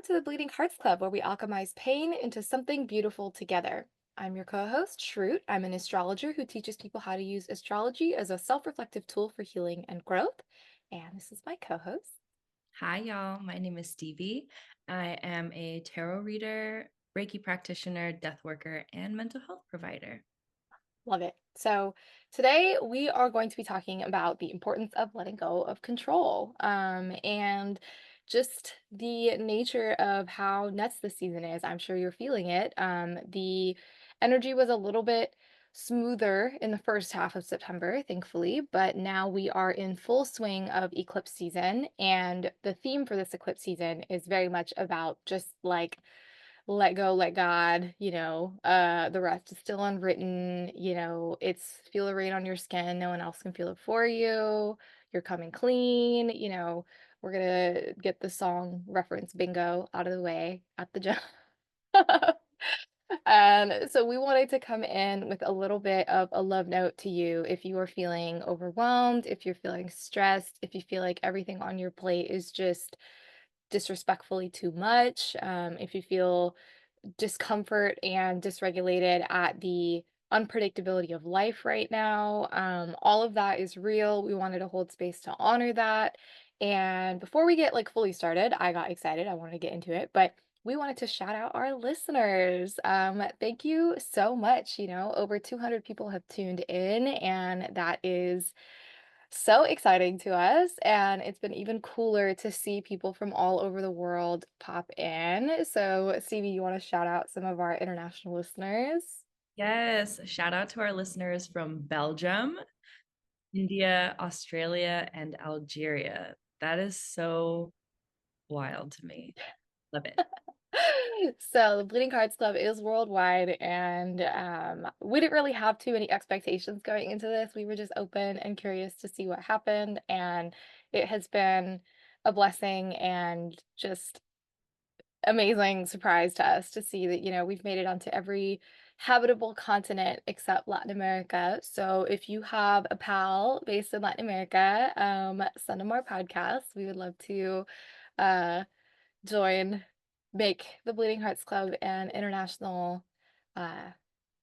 to the Bleeding Hearts Club, where we alchemize pain into something beautiful together. I'm your co host, Shroot. I'm an astrologer who teaches people how to use astrology as a self reflective tool for healing and growth. And this is my co host. Hi, y'all. My name is Stevie. I am a tarot reader, Reiki practitioner, death worker, and mental health provider. Love it. So, today we are going to be talking about the importance of letting go of control and just the nature of how nuts this season is. I'm sure you're feeling it. The energy was a little bit smoother in the first half of September, thankfully, but now we are in full swing of eclipse season. And the theme for this eclipse season is very much about just like let go, let God, the rest is still unwritten, it's feel the rain on your skin, no one else can feel it for you. You're coming clean, we're gonna get the song reference bingo out of the way at the jump. And so we wanted to come in with a little bit of a love note to you if you are feeling overwhelmed, if you're feeling stressed, if you feel like everything on your plate is just disrespectfully too much, if you feel discomfort and dysregulated at the unpredictability of life right now. All of that is real. We wanted to hold space to honor that. And before we get like fully started, I got excited. I wanted to get into it, but we wanted to shout out our listeners. Thank you so much. Over 200 people have tuned in, and that is so exciting to us, and it's been even cooler to see people from all over the world pop in. So, Stevie, you want to shout out some of our international listeners? Yes, shout out to our listeners from Belgium, India, Australia, and Algeria. That is so wild to me. Love it. So, the Bleeding Cards Club is worldwide, and we didn't really have too many expectations going into this. We were just open and curious to see what happened, and it has been a blessing and just amazing surprise to us to see that, we've made it onto every habitable continent except Latin America. So if you have a pal based in Latin America, send them our podcast. We would love to uh, join, make the Bleeding Hearts Club an international uh,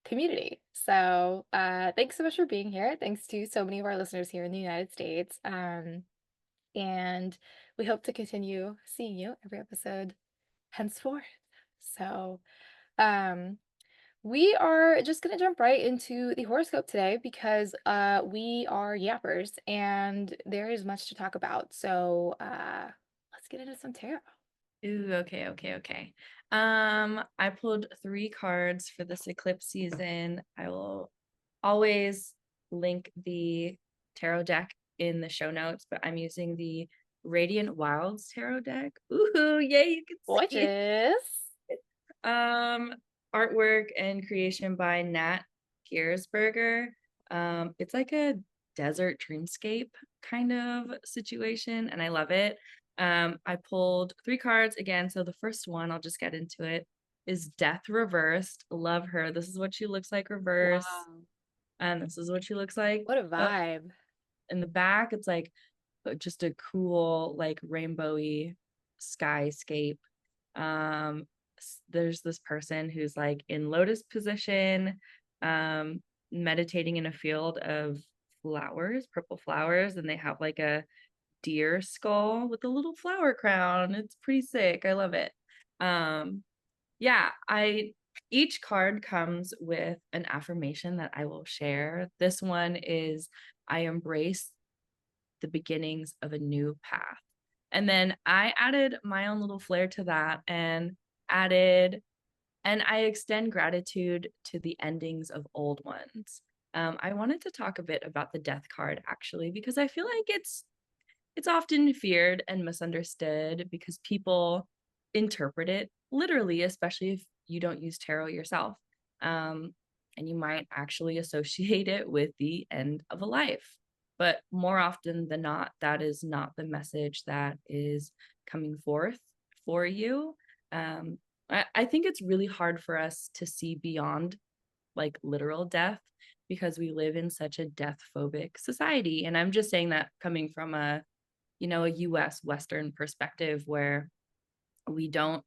community. So thanks so much for being here. Thanks to so many of our listeners here in the United States. And we hope to continue seeing you every episode henceforth. So, um, we are just going to jump right into the horoscope today because we are yappers and there is much to talk about. So, let's get into some tarot. Ooh, okay. I pulled 3 cards for this eclipse season. I will always link the tarot deck in the show notes, but I'm using the Radiant Wilds tarot deck. Ooh, yay, you can see it. Gorgeous. Um, Artwork and creation by Nat Giersberger. It's like a desert dreamscape kind of situation, and I love it. I pulled 3 cards again. So the first one, I'll just get into it, is Death Reversed. Love her. This is what she looks like reverse. Wow. And this is what she looks like What a vibe. in the back. It's like just a cool, like rainbowy skyscape. Um, there's this person who's like in lotus position, meditating in a field of flowers, purple flowers, and they have like a deer skull with a little flower crown. It's pretty sick. I love it. Um, yeah, I each card comes with an affirmation that I will share. This one is I embrace the beginnings of a new path. And then I added my own little flair to that and added, and I extend gratitude to the endings of old ones. I wanted to talk a bit about the death card actually, because I feel like it's often feared and misunderstood because people interpret it literally, especially if you don't use tarot yourself. Um, and you might actually associate it with the end of a life. But more often than not, that is not the message that is coming forth for you. I think it's really hard for us to see beyond like literal death because we live in such a death phobic society. And I'm just saying that coming from a US Western perspective where we don't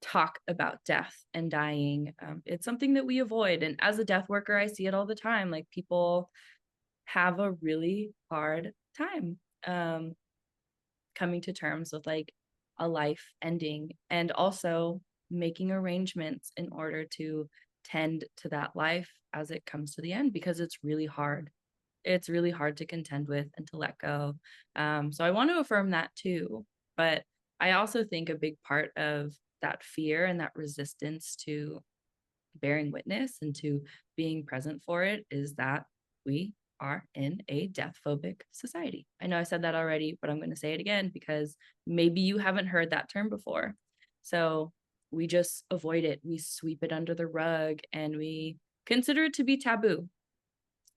talk about death and dying. It's something that we avoid. And as a death worker, I see it all the time. Like, people have a really hard time um, coming to terms with like a life ending, and also making arrangements in order to tend to that life as it comes to the end, because it's really hard. It's really hard to contend with and to let go. So I want to affirm that too. But I also think a big part of that fear and that resistance to bearing witness and to being present for it is that we are in a death phobic society. I know I said that already, but I'm going to say it again because maybe you haven't heard that term before. So we just avoid it. We sweep it under the rug and we consider it to be taboo.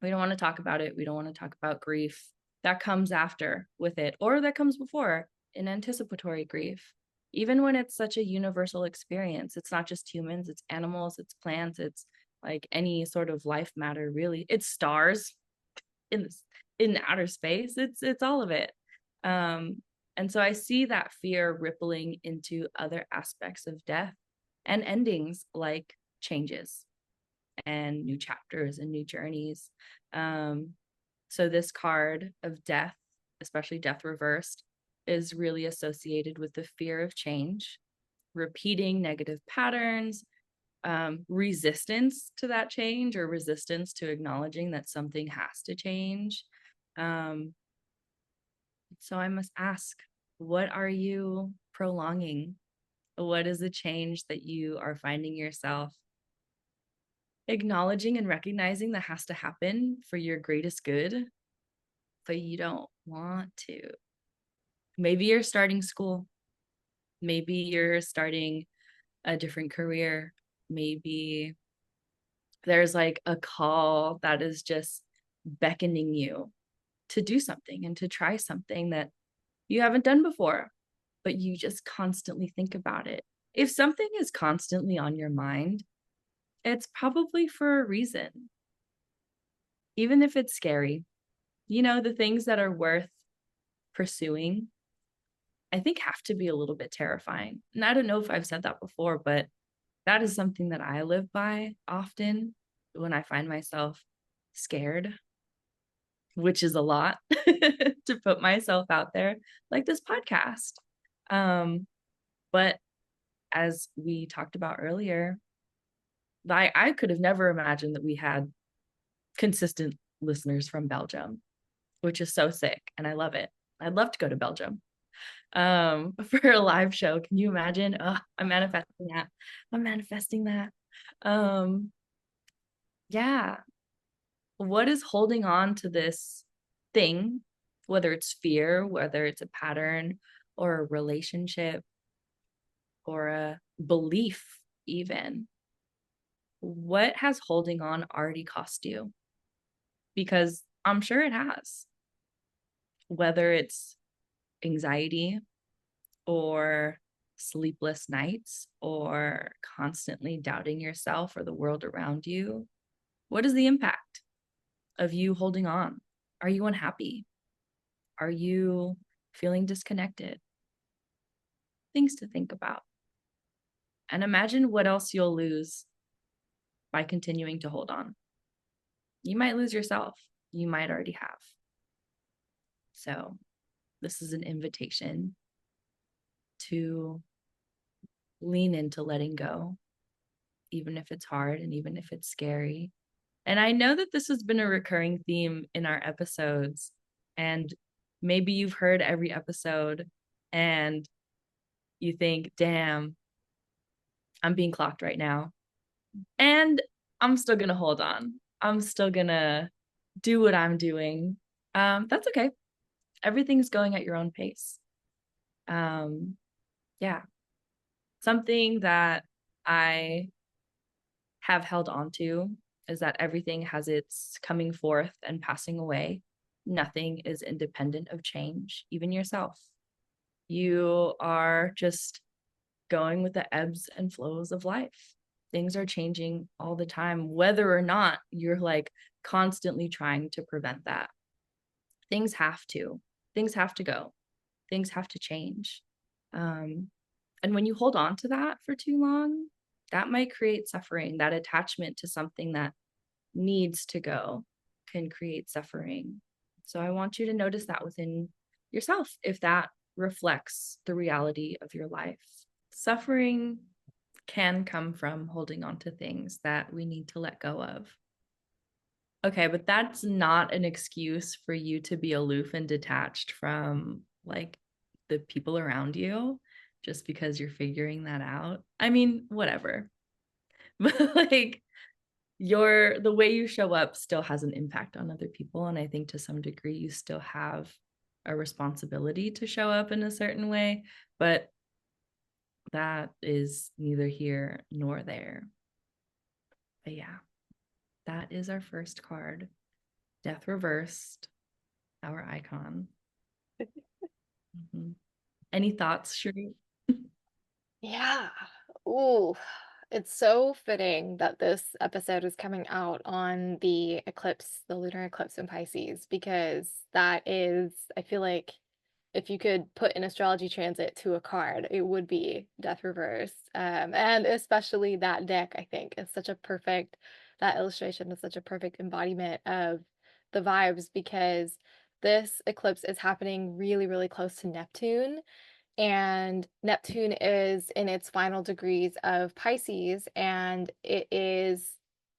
We don't want to talk about it. We don't want to talk about grief that comes after with it, or that comes before in anticipatory grief. Even when it's such a universal experience, it's not just humans, it's animals, it's plants, it's like any sort of life matter, really. It's stars in this, in outer space. It's all of it. Um, and so I see that fear rippling into other aspects of death and endings, like changes and new chapters and new journeys. Um, so this card of death, especially death reversed, is really associated with the fear of change, repeating negative patterns, resistance to that change, or resistance to acknowledging that something has to change. Um, so I must ask, what are you prolonging? What is the change that you are finding yourself acknowledging and recognizing that has to happen for your greatest good, but you don't want to? Maybe you're starting school. Maybe you're starting a different career. Maybe there's like a call that is just beckoning you to do something and to try something that you haven't done before, but you just constantly think about it. If something is constantly on your mind, it's probably for a reason, even if it's scary. You know, the things that are worth pursuing, I think, have to be a little bit terrifying. And I don't know if I've said that before, but that is something that I live by often when I find myself scared, which is a lot to put myself out there, like this podcast. Um, but as we talked about earlier, I could have never imagined that we had consistent listeners from Belgium, which is so sick. And I love it. I'd love to go to Belgium for a live show. Can you imagine? Oh, I'm manifesting that. I'm manifesting that. Um, yeah. What is holding on to this thing, whether it's fear, whether it's a pattern or a relationship or a belief, even? What has holding on already cost you? Because I'm sure it has. Whether it's anxiety or sleepless nights or constantly doubting yourself or the world around you, what is the impact of you holding on? Are you unhappy? Are you feeling disconnected? Things to think about. And imagine what else you'll lose by continuing to hold on. You might lose yourself. You might already have. So, this is an invitation to lean into letting go, even if it's hard and even if it's scary. And I know that this has been a recurring theme in our episodes, and maybe you've heard every episode and you think, damn, I'm being clocked right now. And I'm still going to hold on. I'm still going to do what I'm doing. That's okay. Everything's going at your own pace. Yeah. Something that I have held on to is that everything has its coming forth and passing away. Nothing is independent of change, even yourself. You are just going with the ebbs and flows of life. Things are changing all the time, whether or not you're like constantly trying to prevent that. Things have to. Things have to go. Things have to change. Um, And when you hold on to that for too long, that might create suffering. That attachment to something that needs to go can create suffering. So I want you to notice that within yourself if that reflects the reality of your life. Suffering can come from holding on to things that we need to let go of. Okay, but that's not an excuse for you to be aloof and detached from like the people around you just because you're figuring that out. I mean, whatever. But like the way you show up still has an impact on other people, and I think to some degree you still have a responsibility to show up in a certain way, but that is neither here nor there. But yeah, that is our first card. Death reversed, our icon. Mhm. Any thoughts, Sheree? Yeah. Ooh, it's so fitting that this episode is coming out on the eclipse, the lunar eclipse in Pisces, because that is, I feel like if you could put an astrology transit to a card, it would be Death Reverse. And especially that deck, I think, is such a perfect, that illustration is such a perfect embodiment of the vibes because this eclipse is happening really, really close to Neptune. And Neptune is in its final degrees of Pisces, and it is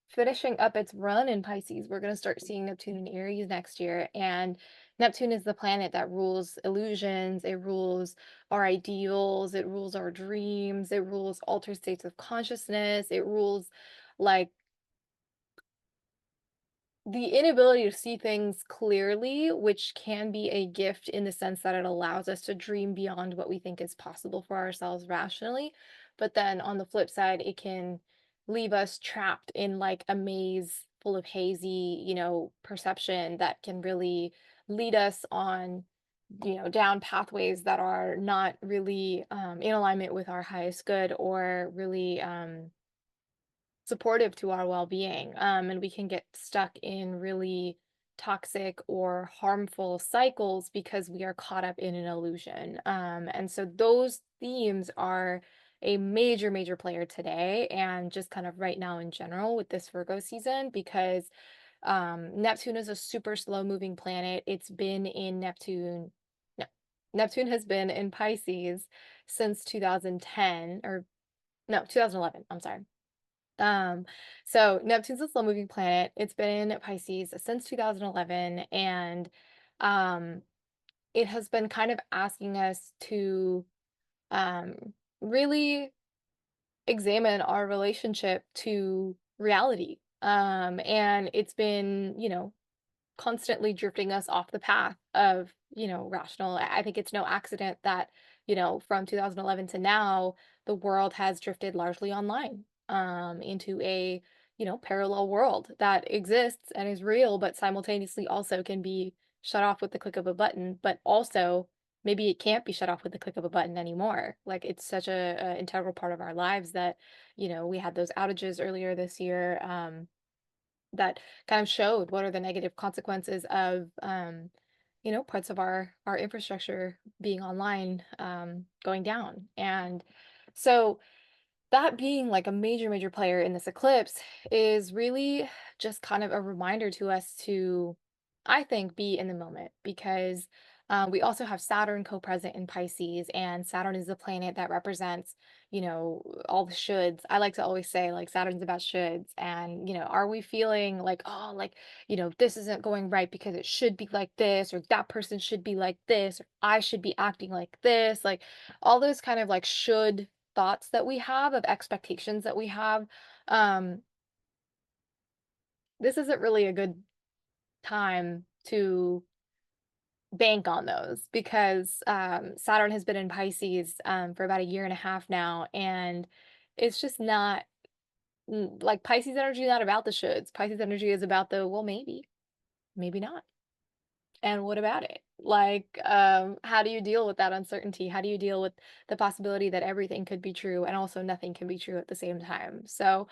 finishing up its run in Pisces. We're going to start seeing Neptune in Aries next year. And Neptune is the planet that rules illusions, it rules our ideals, it rules our dreams, it rules altered states of consciousness, it rules like the inability to see things clearly, which can be a gift in the sense that it allows us to dream beyond what we think is possible for ourselves rationally. But then on the flip side, it can leave us trapped in like a maze full of hazy, perception that can really lead us on, down pathways that are not really in alignment with our highest good or really supportive to our well-being, and we can get stuck in really toxic or harmful cycles because we are caught up in an illusion, and so those themes are a major major player today and just kind of right now in general with this Virgo season because Neptune is a super slow moving planet. It's been in Neptune, no, Neptune has been in Pisces since 2010 or no 2011, I'm sorry. um, so Neptune's a slow-moving planet. It's been in Pisces since 2011, and um, it has been kind of asking us to um, really examine our relationship to reality. And it's been, constantly drifting us off the path of, rational. I think it's no accident that, from 2011 to now, the world has drifted largely online, into a, parallel world that exists and is real, but simultaneously also can be shut off with the click of a button, but also maybe it can't be shut off with the click of a button anymore. Like it's such a integral part of our lives that, we had those outages earlier this year. That kind of showed what are the negative consequences of parts of our infrastructure being online, going down. And so that being like a major major player in this eclipse is really just kind of a reminder to us to, I think, be in the moment because we also have Saturn co-present in Pisces, and Saturn is the planet that represents, all the shoulds. I like to always say like Saturn's about shoulds, and are we feeling like, oh, like, this isn't going right because it should be like this, or that person should be like this, or I should be acting like this, like all those kind of like should thoughts that we have, of expectations that we have. um this isn't really a good time to bank on those because Saturn has been in Pisces for about a year and a half now, and it's just not like Pisces energy is not about the shoulds. Pisces energy is about the, well, maybe, maybe not. And what about it? Like, how do you deal with that uncertainty? How do you deal with the possibility that everything could be true and also nothing can be true at the same time? So,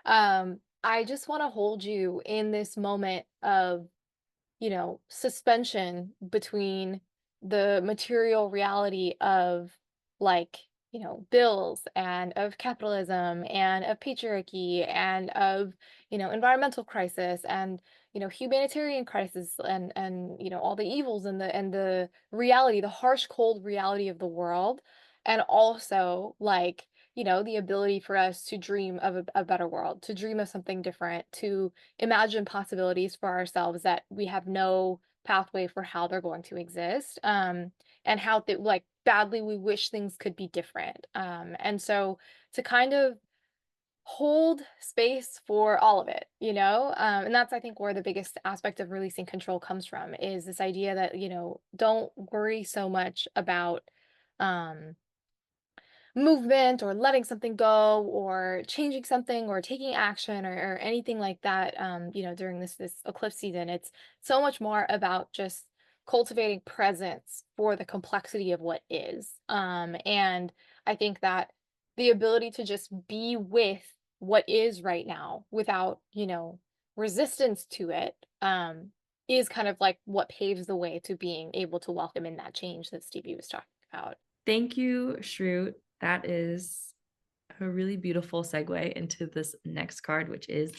I just want to hold you in this moment of, suspension between the material reality of like bills and of capitalism and of patriarchy and of, environmental crisis and, humanitarian crisis and, all the evils and the reality, the harsh, cold reality of the world. And also like, the ability for us to dream of a better world, to dream of something different, to imagine possibilities for ourselves that we have no pathway for how they're going to exist. And how like badly we wish things could be different. And so to kind of hold space for all of it, and that's I think where the biggest aspect of releasing control comes from is this idea that, don't worry so much about um movement or letting something go or changing something or taking action or anything like that, during this eclipse season. It's so much more about just cultivating presence for the complexity of what is. And I think that the ability to just be with what is right now without, resistance to it, is kind of like what paves the way to being able to welcome in that change that Stevie was talking about. Thank you, Shroot. That is a really beautiful segue into this next card, which is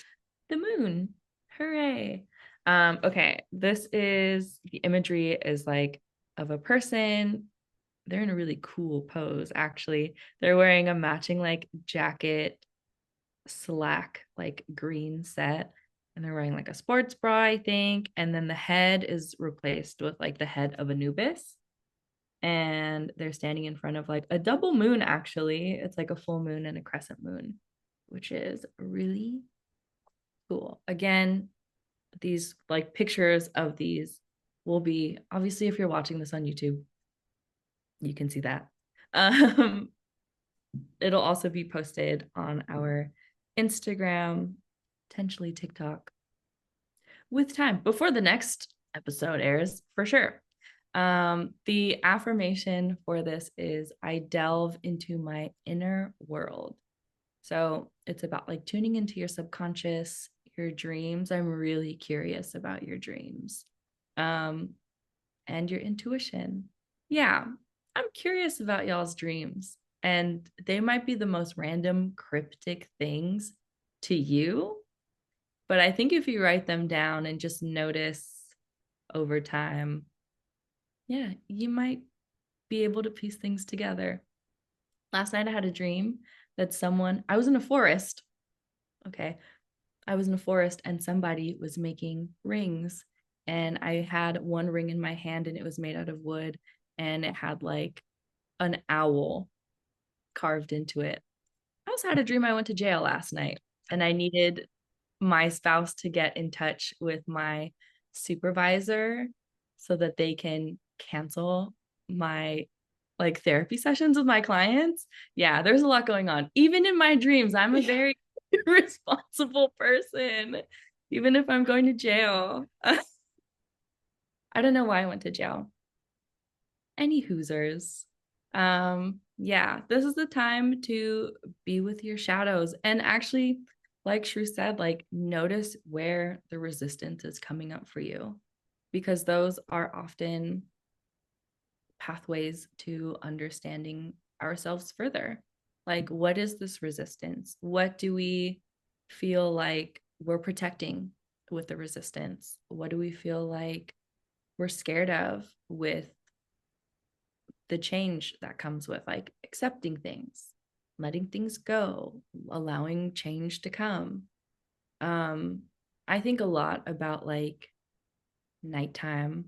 the moon. Hooray. Okay, this is the imagery is like of a person. They're in a really cool pose, actually. They're wearing a matching like jacket, slack, like green set. And they're wearing like a sports bra, I think. And then the head is replaced with like the head of Anubis, and they're standing in front of like a double moon. Actually, it's like a full moon and a crescent moon, which is really cool. Again, these like pictures of these will be, obviously, if you're watching this on YouTube, you can see that. um it'll also be posted on our Instagram, potentially TikTok, with time before the next episode airs for sure. The affirmation for this is I delve into my inner world. So it's about like tuning into your subconscious, your dreams. I'm really curious about your dreams, um, and your intuition. Yeah, I'm curious about y'all's dreams, and they might be the most random, cryptic things to you. But I think if you write them down and just notice over time, yeah, you might be able to piece things together. Last night I had a dream that I was in a forest. Okay. I was in a forest and somebody was making rings. And I had one ring in my hand and it was made out of wood and it had like an owl carved into it. I also had a dream I went to jail last night and I needed my spouse to get in touch with my supervisor so that they can cancel my like therapy sessions with my clients. Yeah, there's a lot going on. Even in my dreams, I'm a very responsible person, even if I'm going to jail. I don't know why I went to jail. Any Hoosers. Yeah, this is the time to be with your shadows. And actually, like Shrew said, like notice where the resistance is coming up for you, because those are often pathways to understanding ourselves further. Like, what is this resistance? What do we feel like we're protecting with the resistance? What do we feel like we're scared of with the change that comes with like accepting things, letting things go, allowing change to come? Um, I think a lot about like nighttime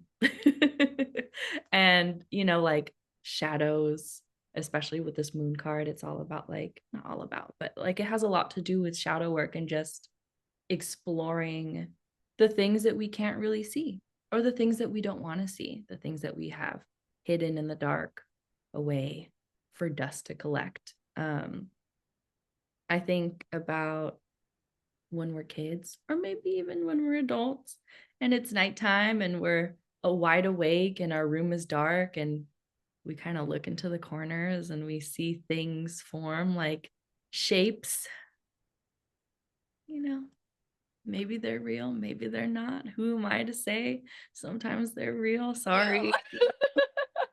and like shadows, especially with this moon card. It's all about like, not all about, but like it has a lot to do with shadow work and just exploring the things that we can't really see, or the things that we don't want to see, the things that we have hidden in the dark away for dust to collect. I think about when we're kids, or maybe even when we're adults, and it's nighttime and we're wide awake and our room is dark, and we kind of look into the corners and we see things form like shapes. You know, maybe they're real, maybe they're not. Who am I to say? Sometimes they're real. Yeah. Sorry.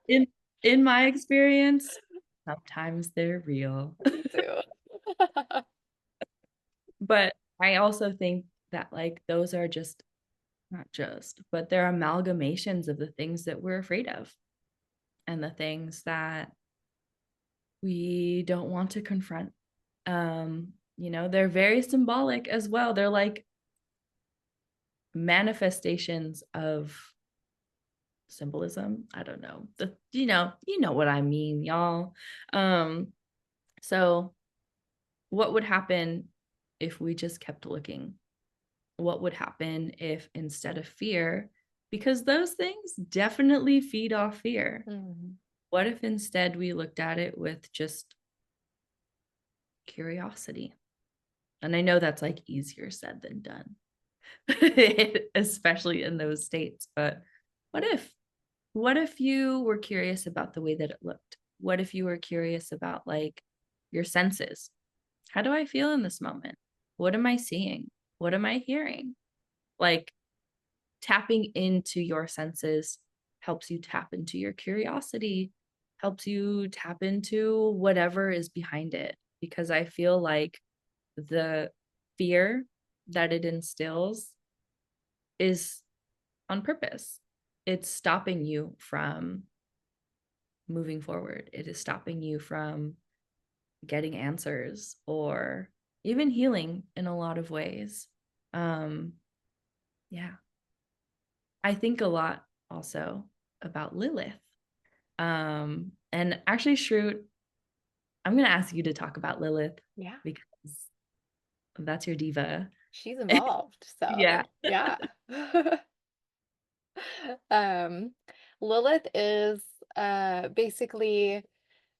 In in my experience, Sometimes they're real. Me too. But I also think that, like, those are just not just, but they're amalgamations of the things that we're afraid of and the things that we don't want to confront. They're very symbolic as well. They're like manifestations of symbolism. I don't know. You know what I mean, y'all. So what would happen if we just kept looking? What would happen if instead of fear, because those things definitely feed off fear, Mhm. what if instead we looked at it with just curiosity? And I know that's like easier said than done, especially in those states. But what if? What if you were curious about the way that it looked? What if you were curious about like your senses? How do I feel in this moment? What am I seeing? What am I hearing? Like tapping into your senses helps you tap into your curiosity, helps you tap into whatever is behind it. Because I feel like the fear that it instills is on purpose. It's stopping you from moving forward. It is stopping you from getting answers or even healing in a lot of ways. Um, yeah. I think a lot also about Lilith. And actually, Shroot, I'm gonna ask you to talk about Lilith Yeah, because that's your diva. she's involved, Yeah. so yeah. Um, Lilith is basically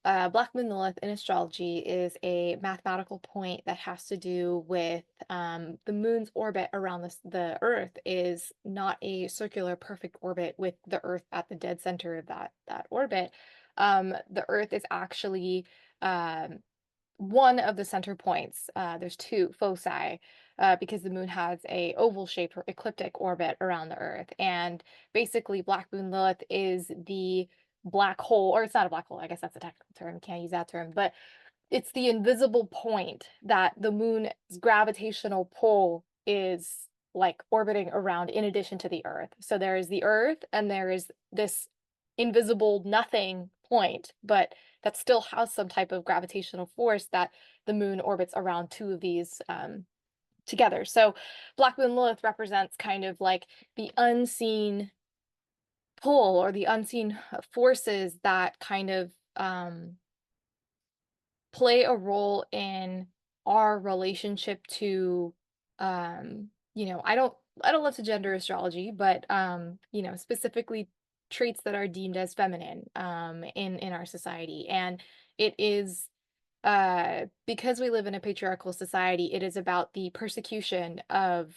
Black Moon Lilith in astrology is a mathematical point that has to do with the moon's orbit around the Earth is not a circular perfect orbit with the Earth at the dead center of that orbit. The Earth is actually um, one of the center points. There's two foci because the moon has a oval shaped or ecliptic orbit around the Earth, and basically Black Moon Lilith is the black hole, or it's not a black hole. I guess that's a technical term. Can't use that term, but it's the invisible point that the moon's gravitational pull is like orbiting around in addition to the Earth. So there is the Earth and there is this invisible nothing point, but that still has some type of gravitational force that the moon orbits around two of these together. So Black Moon Lilith represents kind of like the unseen pull or the unseen forces that kind of play a role in our relationship to I don't love to gender astrology, but specifically traits that are deemed as feminine in our society. And it is because we live in a patriarchal society, it is about the persecution of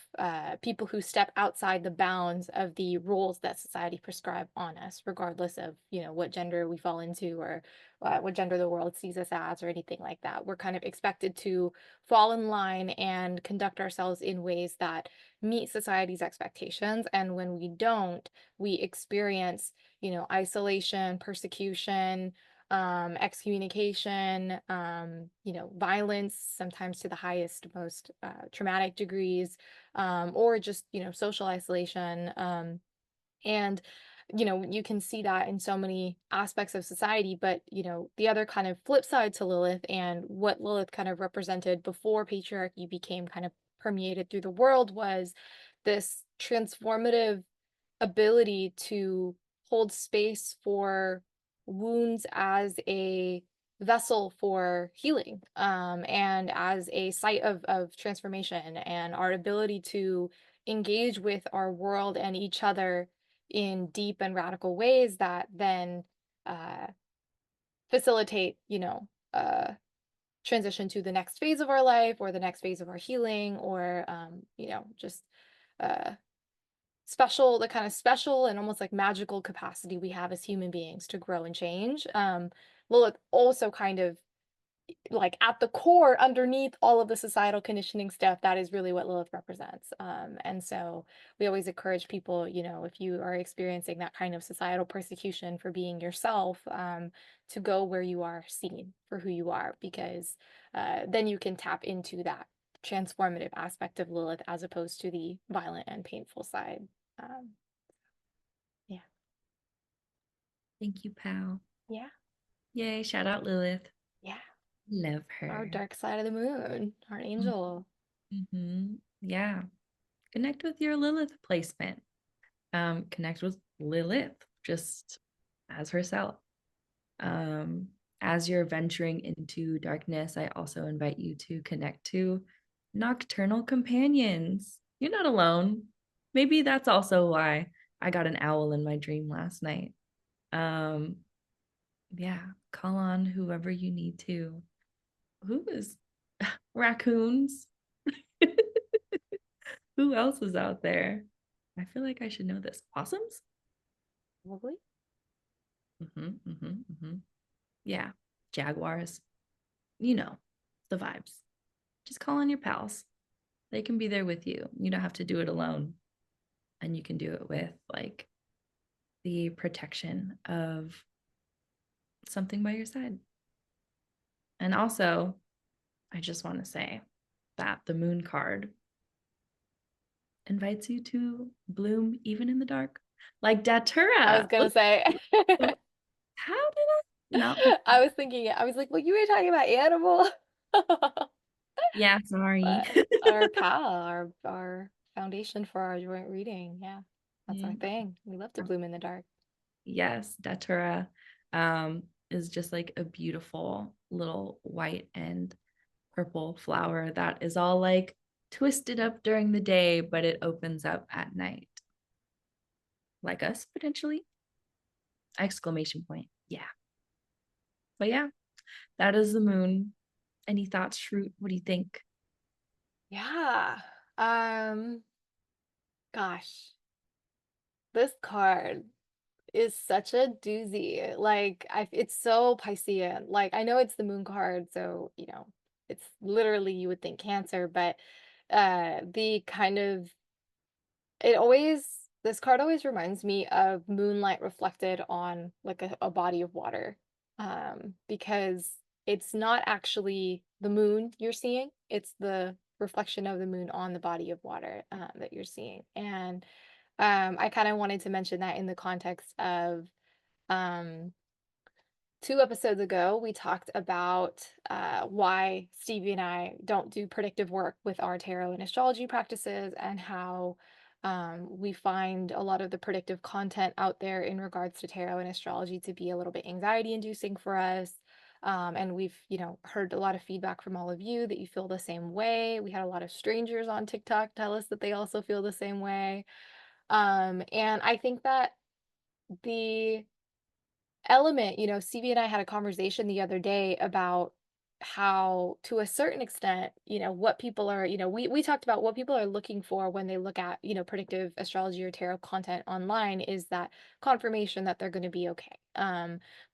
people who step outside the bounds of the rules that society prescribe on us, regardless of what gender we fall into or what gender the world sees us as or anything like that. We're kind of expected to fall in line and conduct ourselves in ways that meet society's expectations, and when we don't, we experience isolation, persecution, excommunication, violence, sometimes to the highest, most traumatic degrees, or just, social isolation. And, you can see that in so many aspects of society. But, the other kind of flip side to Lilith and what Lilith kind of represented before patriarchy became kind of permeated through the world was this transformative ability to hold space for wounds as a vessel for healing, and as a site of transformation, and our ability to engage with our world and each other in deep and radical ways that then uh, facilitate, transition to the next phase of our life or the next phase of our healing, or just uh, the kind of special and almost like magical capacity we have as human beings to grow and change. Lilith also kind of like at the core, underneath all of the societal conditioning stuff, that is really what Lilith represents. And so we always encourage people, if you are experiencing that kind of societal persecution for being yourself, to go where you are seen for who you are, because then you can tap into that transformative aspect of Lilith as opposed to the violent and painful side. Um, yeah. Thank you, pal. Yeah. Yay, shout out Lilith. Yeah. Love Our her. dark side of the moon, our angel. Mm-hmm. Yeah. Connect with your Lilith placement. Connect with Lilith just as herself. Um, as you're venturing into darkness, I also invite you to connect to nocturnal companions. You're not alone. Maybe that's also why I got an owl in my dream last night. Um, yeah, call on whoever you need to. Who is raccoons? Who else is out there? I feel like I should know this. Possums? Probably. Yeah, jaguars. You know, the vibes. Just call on your pals. They can be there with you. You don't have to do it alone. And you can do it with like the protection of something by your side. And also, I just want to say that the moon card invites you to bloom even in the dark. Like I was Datura. gonna say. How did I not pick? I was thinking it. I was like, well, you were talking about animal. Yeah, sorry. But our pal, our foundation for our joint reading. Yeah. That's our Yeah. thing. We love to bloom in the dark. Yes, Datura is just like a beautiful little white and purple flower that is all like twisted up during the day, but it opens up at night. Like us, potentially. Exclamation point. Yeah. But yeah, that is the moon. Any thoughts, Shroot? What do you think? Yeah. Um, gosh, this card is such a doozy. Like it's so Piscean. Like I know it's the moon card, so it's literally you would think Cancer, but the kind of it always this card always reminds me of moonlight reflected on like a body of water. Because it's not actually the moon you're seeing, it's the reflection of the moon on the body of water that you're seeing. And I kind of wanted to mention that in the context of um 2 episodes ago, we talked about why Stevie and I don't do predictive work with our tarot and astrology practices, and how we find a lot of the predictive content out there in regards to tarot and astrology to be a little bit anxiety inducing for us. And we've, heard a lot of feedback from all of you that you feel the same way. We had a lot of strangers on TikTok tell us that they also feel the same way. And I think that the element, CB and I had a conversation the other day about how, to a certain extent, what people are, we talked about what people are looking for when they look at, predictive astrology or tarot content online, is that confirmation that they're going to be okay.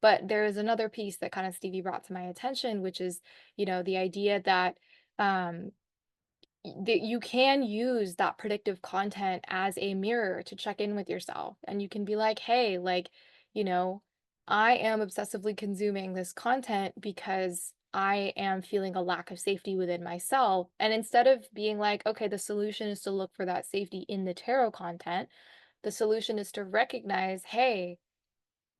But there is another piece that kind of Stevie brought to my attention, which is, the idea that um, that you can use that predictive content as a mirror to check in with yourself, and you can be like, hey, like, you know I am obsessively consuming this content because I am feeling a lack of safety within myself. And instead of being like, okay, the solution is to look for that safety in the tarot content, the solution is to recognize, hey,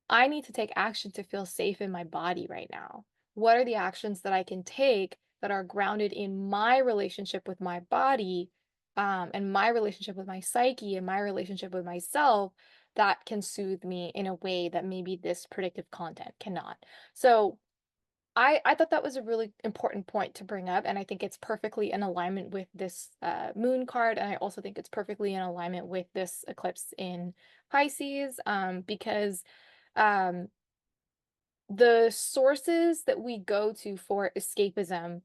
I need to take action to feel safe in my body right now. What are the actions that I can take that are grounded in my relationship with my body, and my relationship with my psyche and my relationship with myself, that can soothe me in a way that maybe this predictive content cannot? So I thought that was a really important point to bring up, and I think it's perfectly in alignment with this moon card, and I also think it's perfectly in alignment with this eclipse in Pisces, because um, the sources that we go to for escapism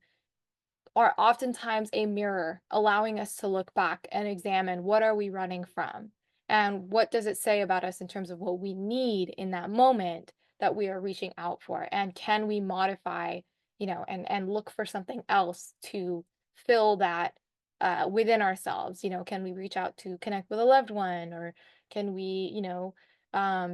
are oftentimes a mirror, allowing us to look back and examine, what are we running from? And what does it say about us in terms of what we need in that moment that we are reaching out for? And can we modify, and look for something else to fill that within ourselves. Can we reach out to connect with a loved one, or can we,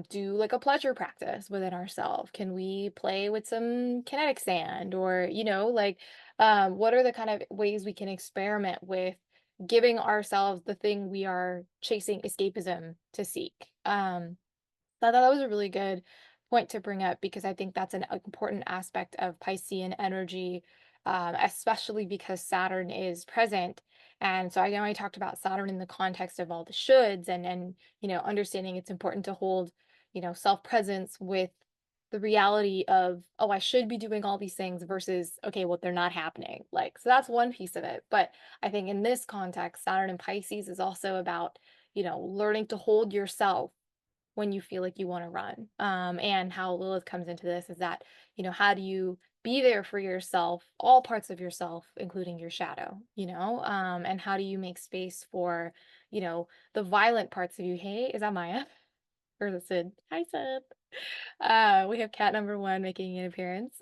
do like a pleasure practice within ourselves? Can we play with some kinetic sand, or, what are the kind of ways we can experiment with giving ourselves the thing we are chasing escapism to seek? I thought that was a really good point to bring up, because I think that's an important aspect of Piscean energy, especially because Saturn is present. And so I know I talked about Saturn in the context of all the shoulds, and understanding it's important to hold self presence with the reality of, oh, I should be doing all these things, versus, okay, well, they're not happening. Like, so that's one piece of it. But I think in this context, Saturn and Pisces is also about learning to hold yourself when you feel like you want to run. And how Lilith comes into this is that, how do you be there for yourself, all parts of yourself, including your shadow, and how do you make space for, the violent parts of you? Hey, is that Maya? Or is it Sid? Hi, Sid. We have cat number one making an appearance.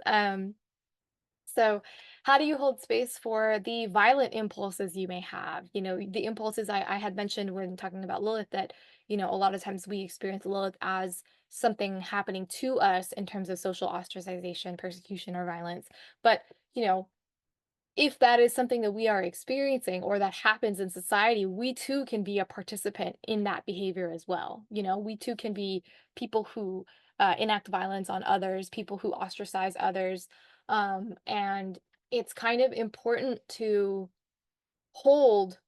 So, how do you hold space for the violent impulses you may have? The impulses I had mentioned when talking about Lilith, that, a lot of times we experience Lilith as something happening to us in terms of social ostracization, persecution, or violence. But, you know, if that is something that we are experiencing or that happens in society, we too can be a participant in that behavior as well. We too can be people who enact violence on others, people who ostracize others. And it's kind of important to hold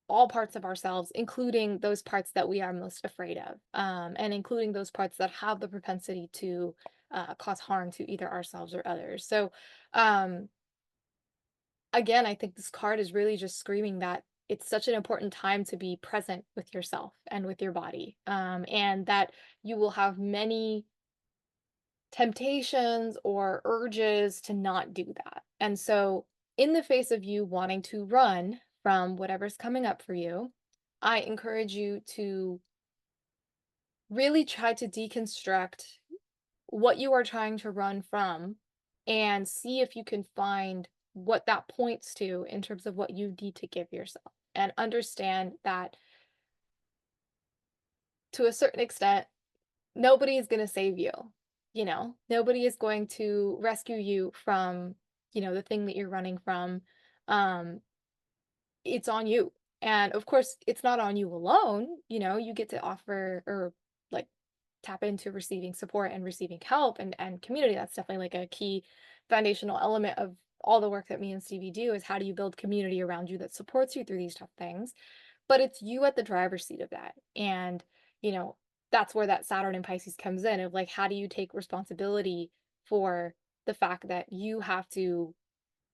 all parts of ourselves, including those parts that we are most afraid of, and including those parts that have the propensity to cause harm to either ourselves or others. So, um, again, I think this card is really just screaming that it's such an important time to be present with yourself and with your body, and that you will have many temptations or urges to not do that. And so, in the face of you wanting to run from whatever's coming up for you, I encourage you to really try to deconstruct what you are trying to run from, and see if you can find what that points to in terms of what you need to give yourself. And understand that, to a certain extent, nobody is going to save you. Nobody is going to rescue you from, the thing that you're running from. Um, it's on you. And of course, it's not on you alone. You get to offer, or like tap into receiving support and receiving help and community. That's definitely like a key foundational element of all the work that me and Stevie do, is how do you build community around you that supports you through these tough things. But it's you at the driver's seat of that. And, you know, that's where that Saturn and Pisces comes in, of like, how do you take responsibility for the fact that you have to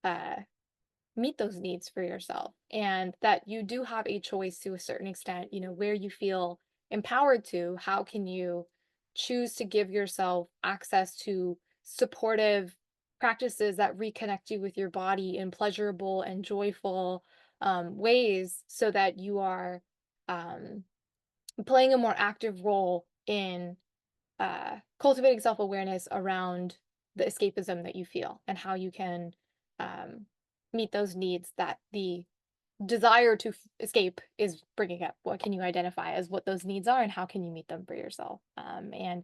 uh meet those needs for yourself, and that you do have a choice to a certain extent, where you feel empowered to, how can you choose to give yourself access to supportive practices that reconnect you with your body in pleasurable and joyful ways, so that you are um, playing a more active role in cultivating self-awareness around the escapism that you feel, and how you can um, meet those needs that the desire to escape is bringing up. What can you identify as what those needs are, and how can you meet them for yourself? And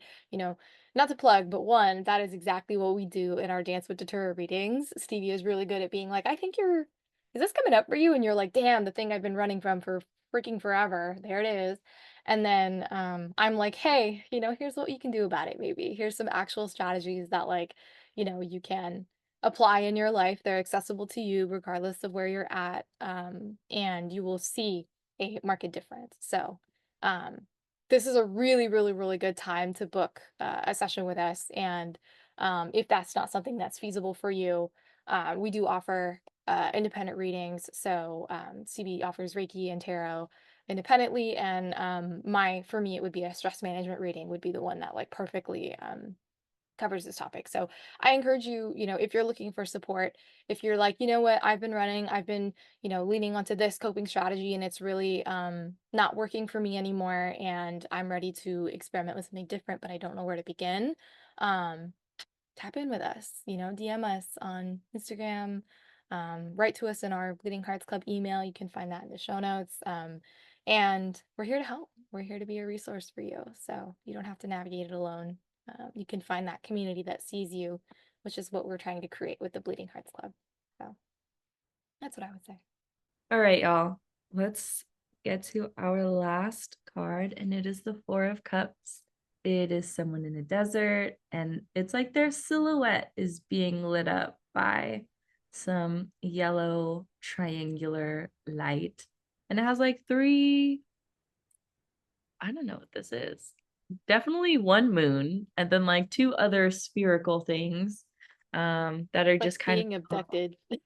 not to plug, but one, that is exactly what we do in our Dance with Datura readings. Stevie is really good at being like, I think you're, is this coming up for you? And you're like, damn, the thing I've been running from for freaking forever. There it is. And then I'm like, hey, here's what you can do about it. Maybe here's some actual strategies that, like, you can apply in your life. They're accessible to you regardless of where you're at, and you will see a market difference. So, um, this is a really, really, really good time to book a session with us. And if that's not something that's feasible for you, we do offer independent readings. So, CB offers Reiki and Tarot independently, and for me, it would be a stress management reading, would be the one that like perfectly covers this topic. So I encourage you, if you're looking for support, if you're like, you know what, I've been running, I've been, leaning onto this coping strategy, and it's really not working for me anymore, and I'm ready to experiment with something different, but I don't know where to begin. Um, tap in with us, DM us on Instagram, write to us in our Bleeding Hearts Club email. You can find that in the show notes. And we're here to help. We're here to be a resource for you. So you don't have to navigate it alone. You can find that community that sees you, which is what we're trying to create with the Bleeding Hearts Club. So that's what I would say. All right, y'all. Let's get to our last card, and it is the Four of Cups. It is someone in a desert, and it's like their silhouette is being lit up by some yellow triangular light. And it has like three, I don't know what this is. Definitely one moon, and then like two other spherical things that are Like just kind being of abducted. kind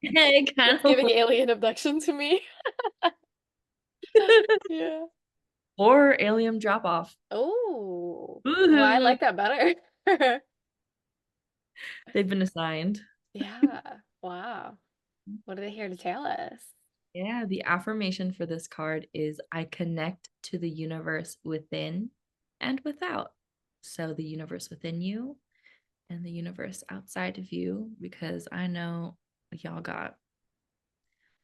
It's of giving alien abduction to me. Yeah. or alien drop off. Oh, well, I They've like that better. been assigned. Yeah. Wow. What are they here to tell us? Yeah, the affirmation for this card is I connect to the universe within and without. So the universe within you and the universe outside of you, because I know y'all got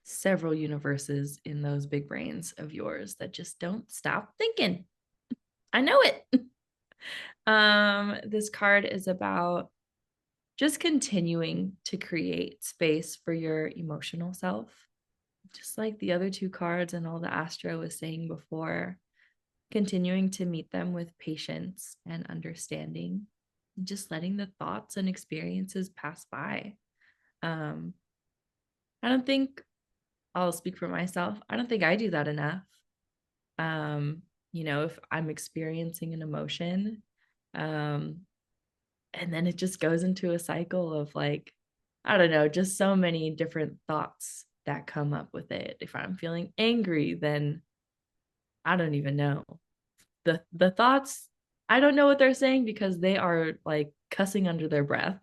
several universes in those big brains of yours that just don't stop thinking. I know it. This card is about just continuing to create space for your emotional self, just like the other two cards and all the Astro was saying before, continuing to meet them with patience and understanding, just letting the thoughts and experiences pass by. um I don't think, I'll speak for myself, I don't think I do that enough. um if I'm experiencing an emotion, um and then it just goes into a cycle of like, I don't know, just so many different thoughts that come up with it. If I'm feeling angry, then I don't even know. The thoughts, I don't know what they're saying because they are like cussing under their breath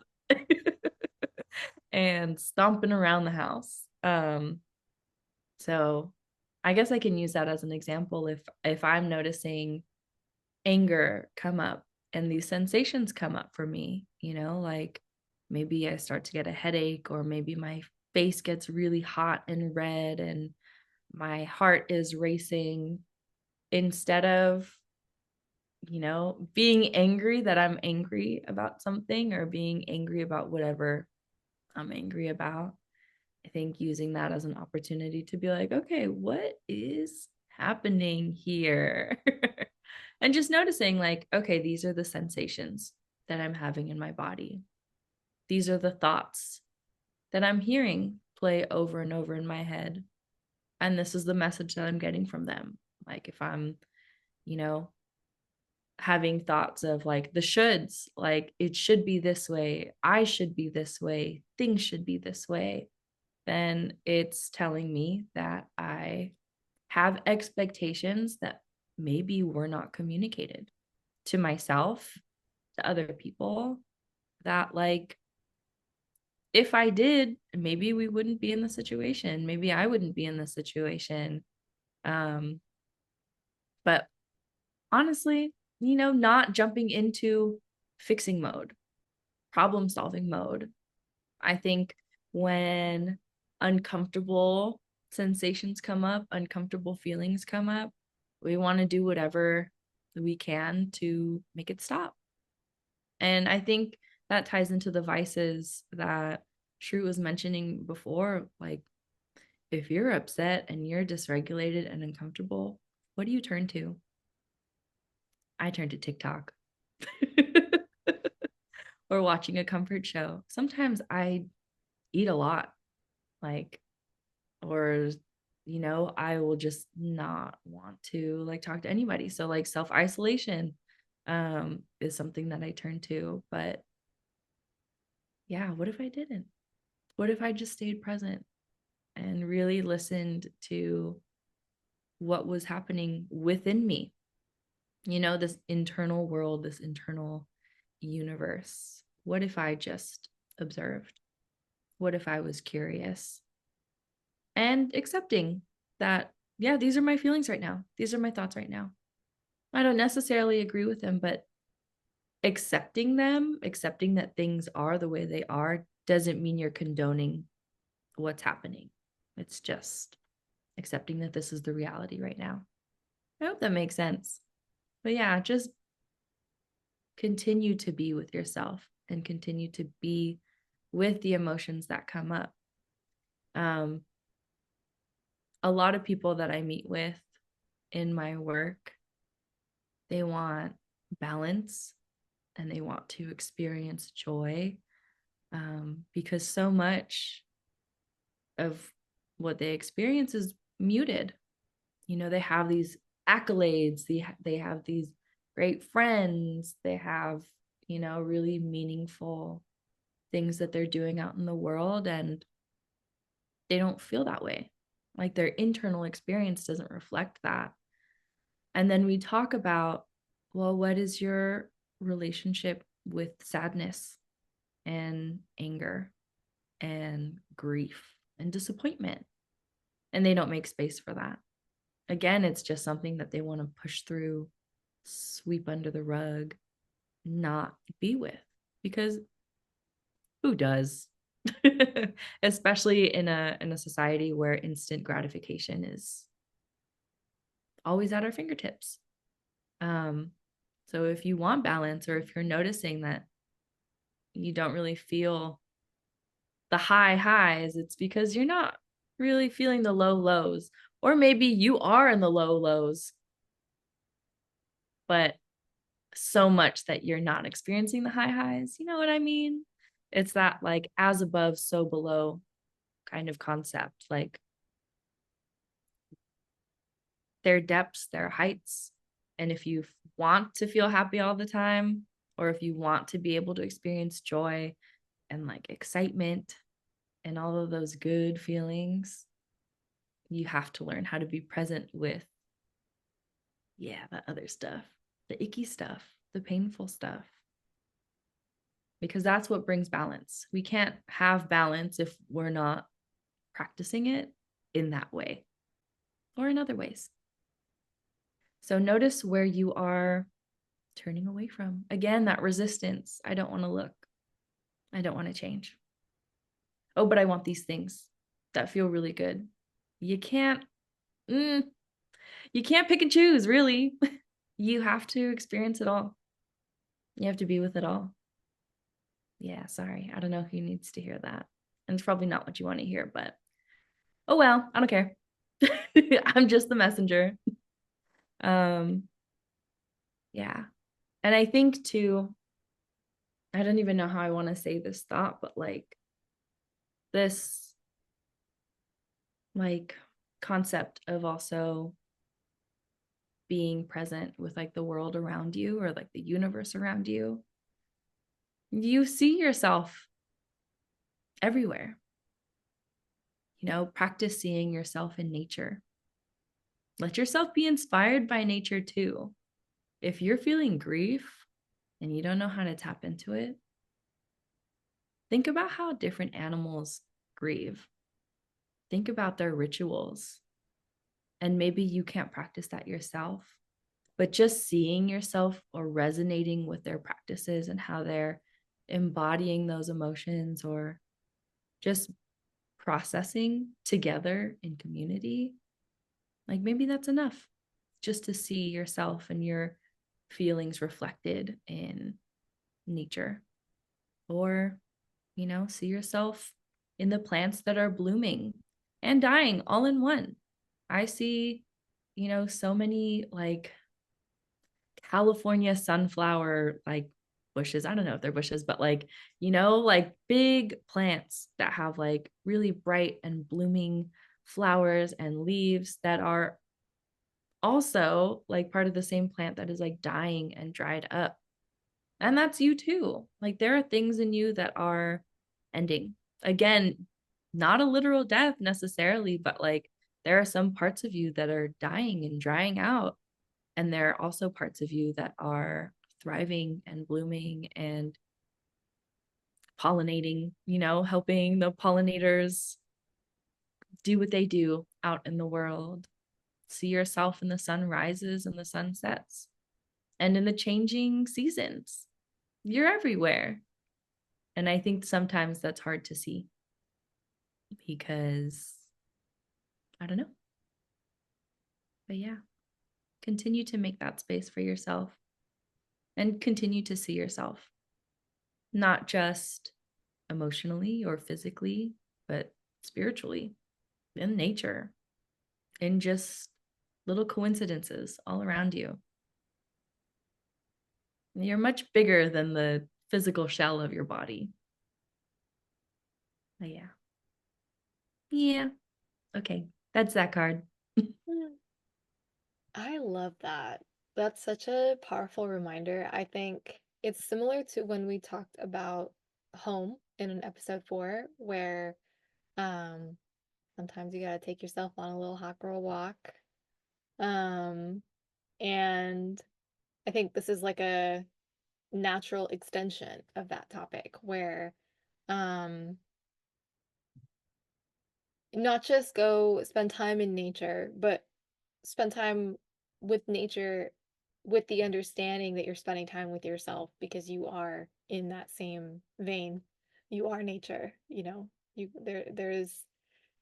and stomping around the house. So I guess I can use that as an example. If I'm noticing anger come up and these sensations come up for me, like maybe I start to get a headache, or maybe my face gets really hot and red and my heart is racing. Instead of, being angry that I'm angry about something, or being angry about whatever I'm angry about, I think using that as an opportunity to be like, okay, what is happening here? And just noticing, like, okay, these are the sensations that I'm having in my body. These are the thoughts that I'm hearing play over and over in my head. And this is the message that I'm getting from them. Like, if I'm, you know, having thoughts of like the shoulds, like it should be this way, I should be this way, things should be this way, then it's telling me that I have expectations that maybe were not communicated to myself, to other people, that like if I did, maybe we wouldn't be in the situation. Maybe I wouldn't be in the situation. Um, but honestly, not jumping into fixing mode, problem solving mode. I think when uncomfortable sensations come up, uncomfortable feelings come up, we want to do whatever we can to make it stop. And I think that ties into the vices that Shrew was mentioning before. Like, if you're upset and you're dysregulated and uncomfortable, what do you turn to? I turn to TikTok or watching a comfort show. Sometimes I eat a lot, like, or, I will just not want to like talk to anybody. So, like, self isolation is something that I turn to. But yeah, what if I didn't? What if I just stayed present and really listened to what was happening within me? This internal world, this internal universe. What if I just observed? What if I was curious and accepting that, yeah, these are my feelings right now. These are my thoughts right now. I don't necessarily agree with them, but accepting them, accepting that things are the way they are, doesn't mean you're condoning what's happening. It's just accepting that this is the reality right now. I hope that makes sense. But yeah, just continue to be with yourself and continue to be with the emotions that come up. Um, a lot of people that I meet with in my work, they want balance and they want to experience joy, because so much of what they experience is muted. You know, they have these accolades, they have these great friends, they have, you know, really meaningful things that they're doing out in the world, and they don't feel that way. Like their internal experience doesn't reflect that. And then we talk about, well, what is your relationship with sadness and anger and grief and disappointment? And they don't make space for that. Again, it's just something that they want to push through, sweep under the rug, not be with, because who does? Especially in a society where instant gratification is always at our fingertips. Um, so if you want balance, or if you're noticing that you don't really feel the high highs, it's because you're not really feeling the low lows. Or maybe you are in the low lows, but so much that you're not experiencing the high highs. You know what I mean? It's that like as above, so below kind of concept. Like their depths, their heights. And if you want to feel happy all the time, or if you want to be able to experience joy and like excitement and all of those good feelings, you have to learn how to be present with, yeah, that other stuff, the icky stuff, the painful stuff, because that's what brings balance. We can't have balance if we're not practicing it in that way or in other ways. So notice where you are turning away from. Again, that resistance. I don't want to look. I don't want to change. Oh, but I want these things that feel really good. You can't, you can't pick and choose, really. You have to experience it all. You have to be with it all. Yeah, sorry. I don't know who needs to hear that. And it's probably not what you want to hear, but oh well, I don't care. I'm just the messenger. Um, yeah. And I think too, I don't even know how I want to say this thought, but like this like concept of also being present with like the world around you, or like the universe around you. You see yourself everywhere. You know, practice seeing yourself in nature. Let yourself be inspired by nature too. If you're feeling grief and you don't know how to tap into it, think about how different animals grieve. Think about their rituals. And maybe you can't practice that yourself, but just seeing yourself or resonating with their practices and how they're embodying those emotions, or just processing together in community, like maybe that's enough just to see yourself and your feelings reflected in nature. Or, you know, see yourself in the plants that are blooming and dying all in one. I see, you know, so many like California sunflower like bushes. I don't know if they're bushes, but like, you know, like big plants that have like really bright and blooming flowers and leaves that are also like part of the same plant that is like dying and dried up. And that's you too. Like there are things in you that are ending. Again, not a literal death necessarily, but like there are some parts of you that are dying and drying out. And there are also parts of you that are thriving and blooming and pollinating, you know, helping the pollinators do what they do out in the world. See yourself in the sun rises and the sun sets and in the changing seasons. You're everywhere. And I think sometimes that's hard to see because I don't know. But yeah, continue to make that space for yourself and continue to see yourself, not just emotionally or physically, but spiritually, in nature, in just little coincidences all around you. You're much bigger than the physical shell of your body. But yeah. Yeah. Okay. That's that card. Mm, I love that. That's such a powerful reminder. I think it's similar to when we talked about home in an episode 4, where um sometimes you gotta take yourself on a little hot girl walk. Um, and I think this is like a natural extension of that topic where um not just go spend time in nature, but spend time with nature with the understanding that you're spending time with yourself because you are in that same vein. You are nature, you know. There's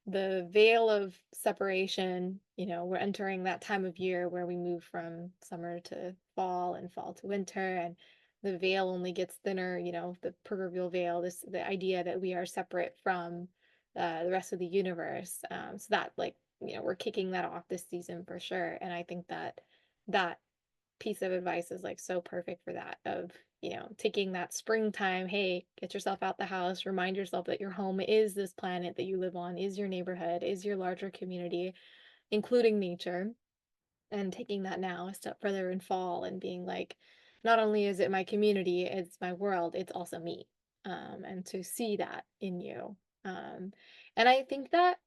the veil of separation, you know, we're entering that time of year where we move from summer to fall and fall to winter, and the veil only gets thinner, you know, the proverbial veil, this the idea that we are separate from the rest of the universe. So that, like, you know, we're kicking that off this season for sure. And I think that that piece of advice is like so perfect for that, of, you know, taking that springtime, hey, get yourself out the house, remind yourself that your home is this planet that you live on, is your neighborhood, is your larger community, including nature, and taking that now a step further in fall and being like, not only is it my community, it's my world, it's also me. And to see that in you. And I think that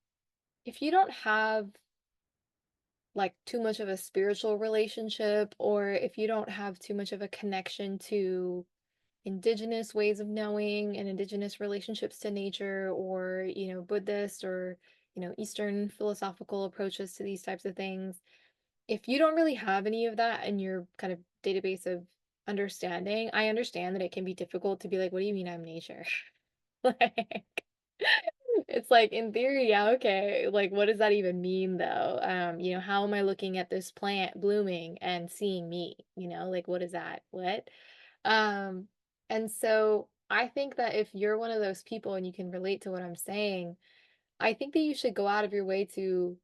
if you don't have like too much of a spiritual relationship, or if you don't have too much of a connection to indigenous ways of knowing and indigenous relationships to nature, or, you know, Buddhist or, you know, Eastern philosophical approaches to these types of things, if you don't really have any of that in your kind of database of understanding, I understand that it can be difficult to be like, what do you mean I'm nature? Like, it's like, in theory, yeah, okay. Like, what does that even mean though? You know, how am I looking at this plant blooming and seeing me? You know, like, what is that? What? Um, and so I think that if you're one of those people and you can relate to what I'm saying, I think that you should go out of your way to,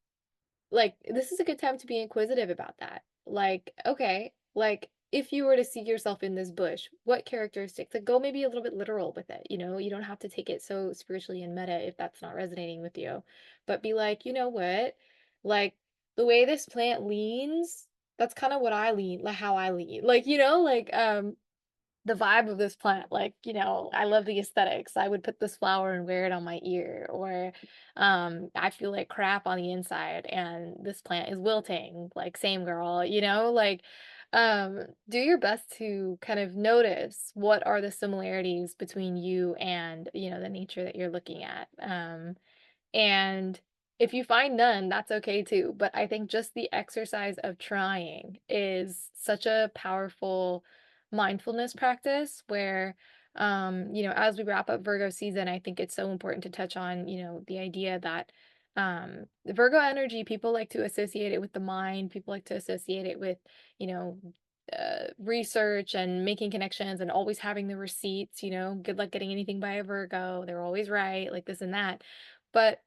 like, this is a good time to be inquisitive about that. Like, okay, like, if you were to see yourself in this bush, what characteristics? Like, go maybe a little bit literal with it. You know, you don't have to take it so spiritually and meta if that's not resonating with you. But be like, you know what? Like, the way this plant leans, that's kind of what I lean, like how I lean. Like, you know, like the vibe of this plant, like, you know, I love the aesthetics. I would put this flower and wear it on my ear. Or I feel like crap on the inside and this plant is wilting, like, same girl, you know, like, do your best to kind of notice what are the similarities between you and, you know, the nature that you're looking at. And if you find none, that's okay too. But I think just the exercise of trying is such a powerful mindfulness practice where, you know, as we wrap up Virgo season, I think it's so important to touch on, you know, the idea that the Virgo energy, people like to associate it with the mind, people like to associate it with, you know, research and making connections and always having the receipts, you know, good luck getting anything by a Virgo. They're always right, like this and that. But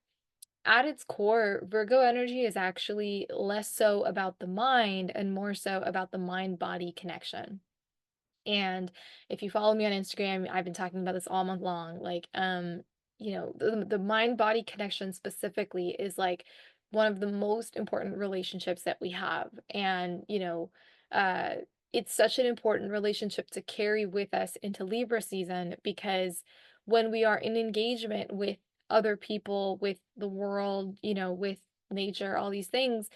at its core, Virgo energy is actually less so about the mind and more so about the mind body connection. And if you follow me on Instagram, I've been talking about this all month long. Like, you know, the mind body connection specifically is like one of the most important relationships that we have. And, you know, uh, it's such an important relationship to carry with us into Libra season, because when we are in engagement with other people, with the world, you know, with nature, all these things,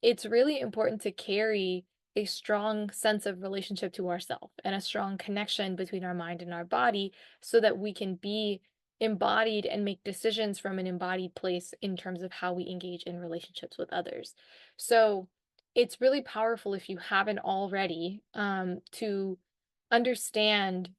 it's really important to carry a strong sense of relationship to ourselves and a strong connection between our mind and our body, so that we can be embodied and make decisions from an embodied place in terms of how we engage in relationships with others. So it's really powerful, if you haven't already, to understand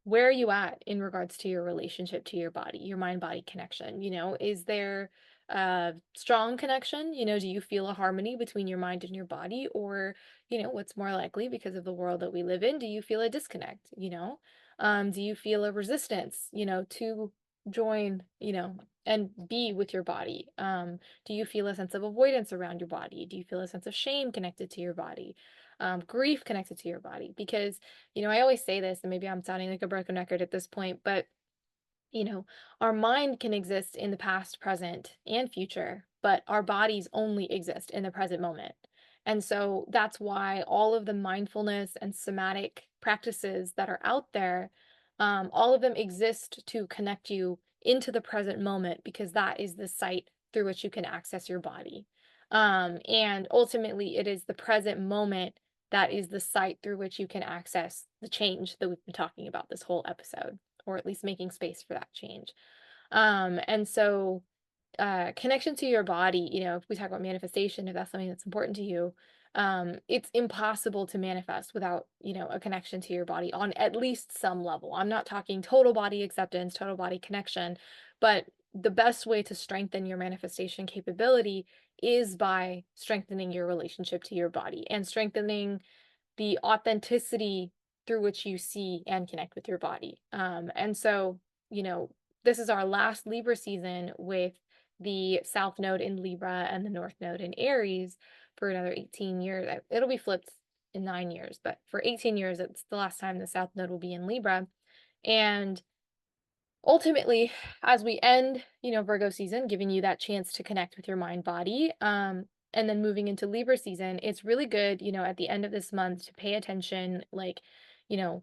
where are you at in regards to your relationship to your body, your mind body connection? Is there a strong connection? Do you feel a harmony between your mind and your body? Or, what's more likely because of the world that we live in, do you feel a disconnect? Do you feel a resistance, to join, and be with your body? Do you feel a sense of avoidance around your body? Do you feel a sense of shame connected to your body? Grief connected to your body? Because, I always say this, and maybe I'm sounding like a broken record at this point, but you know, our mind can exist in the past, present, and future, but our bodies only exist in the present moment. And so that's why all of the mindfulness and somatic practices that are out there, all of them exist to connect you into the present moment because that is the site through which you can access your body. And ultimately, it is the present moment that is the site through which you can access the change that we've been talking about this whole episode, or at least making space for that change. And so connection to your body, if we talk about manifestation, if that's something that's important to you, it's impossible to manifest without, a connection to your body on at least some level. I'm not talking total body acceptance, total body connection, but the best way to strengthen your manifestation capability is by strengthening your relationship to your body and strengthening the authenticity through which you see and connect with your body. And so, you know, this is our last Libra season with the South Node in Libra and the North Node in Aries for another 18 years. It'll be flipped in 9 years, but for 18 years, it's the last time the South Node will be in Libra. And ultimately, as we end, Virgo season, giving you that chance to connect with your mind body, and then moving into Libra season, it's really good, at the end of this month to pay attention, like, you know,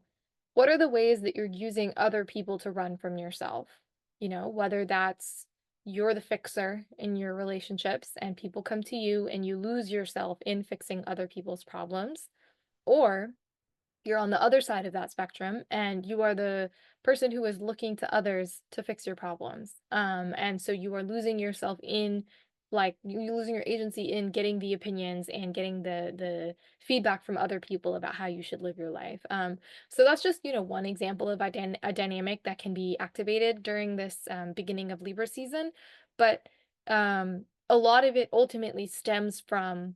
what are the ways that you're using other people to run from yourself? Whether that's you're the fixer in your relationships and people come to you and you lose yourself in fixing other people's problems, or you're on the other side of that spectrum and you are the person who is looking to others to fix your problems. And so you are losing yourself in, like, you're losing your agency in getting the opinions and getting the feedback from other people about how you should live your life. So that's just, one example of a dynamic that can be activated during this beginning of Libra season. But a lot of it ultimately stems from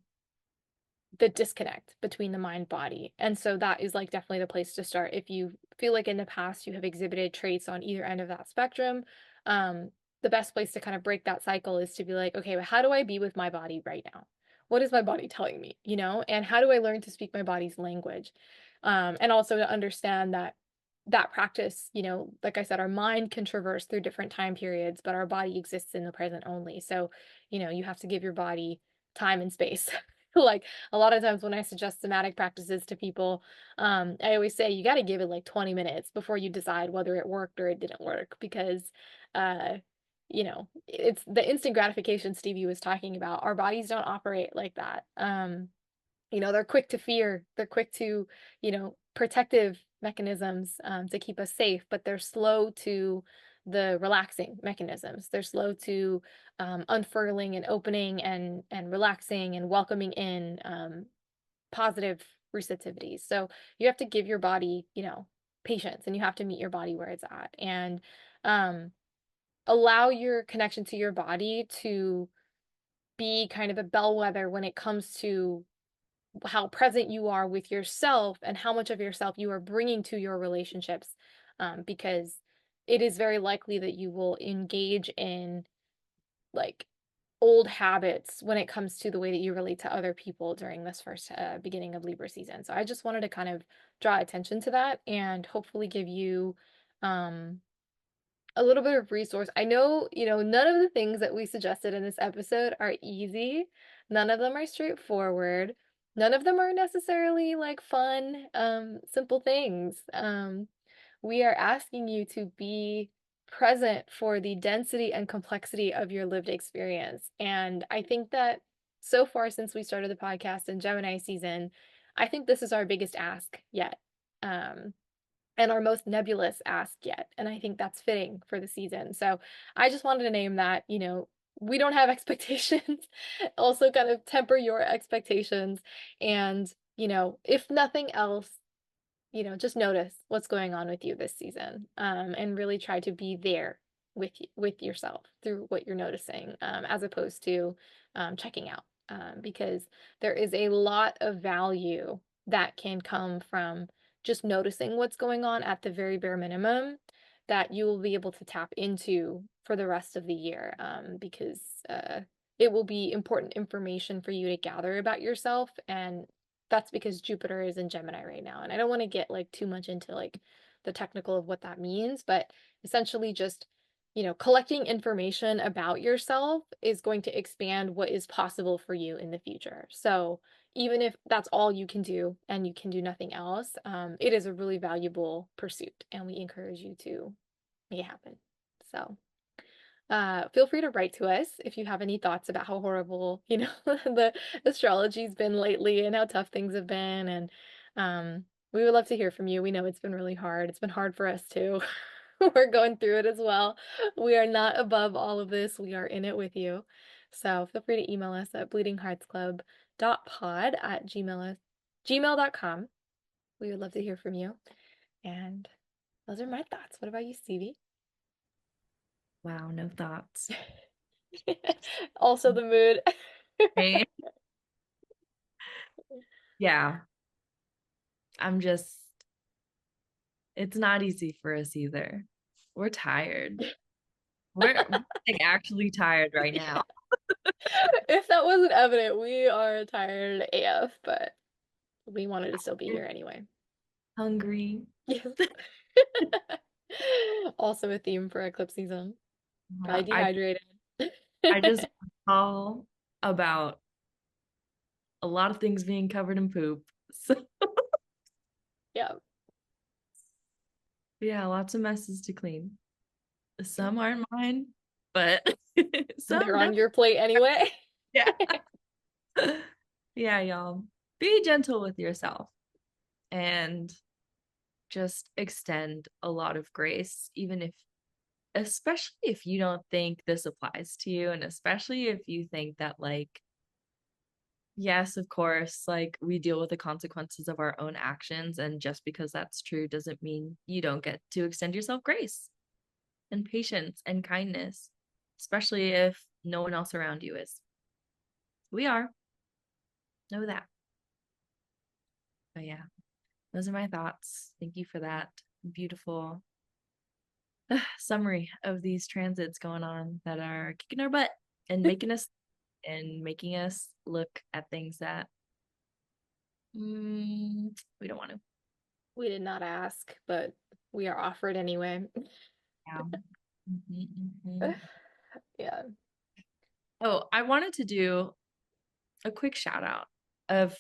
the disconnect between the mind body. And so that is like definitely the place to start. If you feel like in the past you have exhibited traits on either end of that spectrum, the best place to kind of break that cycle is to be like, okay, but how do I be with my body right now? What is my body telling me? And how do I learn to speak my body's language? And also to understand that practice, like I said, our mind can traverse through different time periods, but our body exists in the present only. So, you have to give your body time and space. Like a lot of times when I suggest somatic practices to people, I always say you got to give it like 20 minutes before you decide whether it worked or it didn't work because, uh, it's the instant gratification Stevie was talking about. Our bodies don't operate like that. They're quick to fear. They're quick to, protective mechanisms to keep us safe, but they're slow to the relaxing mechanisms. They're slow to unfurling and opening and relaxing and welcoming in positive receptivity. So you have to give your body, patience, and you have to meet your body where it's at, and um, allow your connection to your body to be kind of a bellwether when it comes to how present you are with yourself and how much of yourself you are bringing to your relationships, because it is very likely that you will engage in like old habits when it comes to the way that you relate to other people during this first beginning of Libra season. So I just wanted to kind of draw attention to that and hopefully give you um, a little bit of resource. I know, none of the things that we suggested in this episode are easy. None of them are straightforward. None of them are necessarily like fun, simple things. We are asking you to be present for the density and complexity of your lived experience. And I think that so far since we started the podcast in Gemini season, I think this is our biggest ask yet. Um, and our most nebulous ask yet. And I think that's fitting for the season. So I just wanted to name that, we don't have expectations. Also, kind of temper your expectations. And, if nothing else, just notice what's going on with you this season, and really try to be there with yourself through what you're noticing, as opposed to checking out, because there is a lot of value that can come from just noticing what's going on at the very bare minimum that you will be able to tap into for the rest of the year, because it will be important information for you to gather about yourself, and that's because Jupiter is in Gemini right now. And I don't want to get like too much into like the technical of what that means, but essentially just, collecting information about yourself is going to expand what is possible for you in the future. So even if that's all you can do and you can do nothing else, it is a really valuable pursuit, and we encourage you to make it happen. So feel free to write to us if you have any thoughts about how horrible, the astrology's been lately and how tough things have been. And we would love to hear from you. We know it's been really hard. It's been hard for us too. We're going through it as well. We are not above all of this. We are in it with you. So feel free to email us at bleedingheartsclub.pod@gmail.com. We would love to hear from you. And those are my thoughts. What about you, Stevie? Wow, no thoughts. Also the mood. Hey, yeah, I'm just, it's not easy for us either. We're tired. We're like actually tired right now. If that wasn't evident, we are tired AF, but we wanted to still be here anyway. Hungry. Yes. Also a theme for eclipse season. Probably I dehydrated. I just recall about a lot of things being covered in poop. So Yeah. yeah, lots of messes to clean. Yeah. Some aren't mine, but some They're on definitely. your plate anyway. Yeah. Yeah, y'all. Be gentle with yourself and just extend a lot of grace, even if, especially if you don't think this applies to you, and especially if you think that, like, yes, of course, like we deal with the consequences of our own actions, and just because that's true doesn't mean you don't get to extend yourself grace and patience and kindness, especially if no one else around you is. We are. Know that. But yeah, those are my thoughts. Thank you for that beautiful summary of these transits going on that are kicking our butt and making us look at things that we don't want to. We did not ask, but we are offered anyway. Yeah. Mhm. Yeah. Oh, I wanted to do a quick shout out of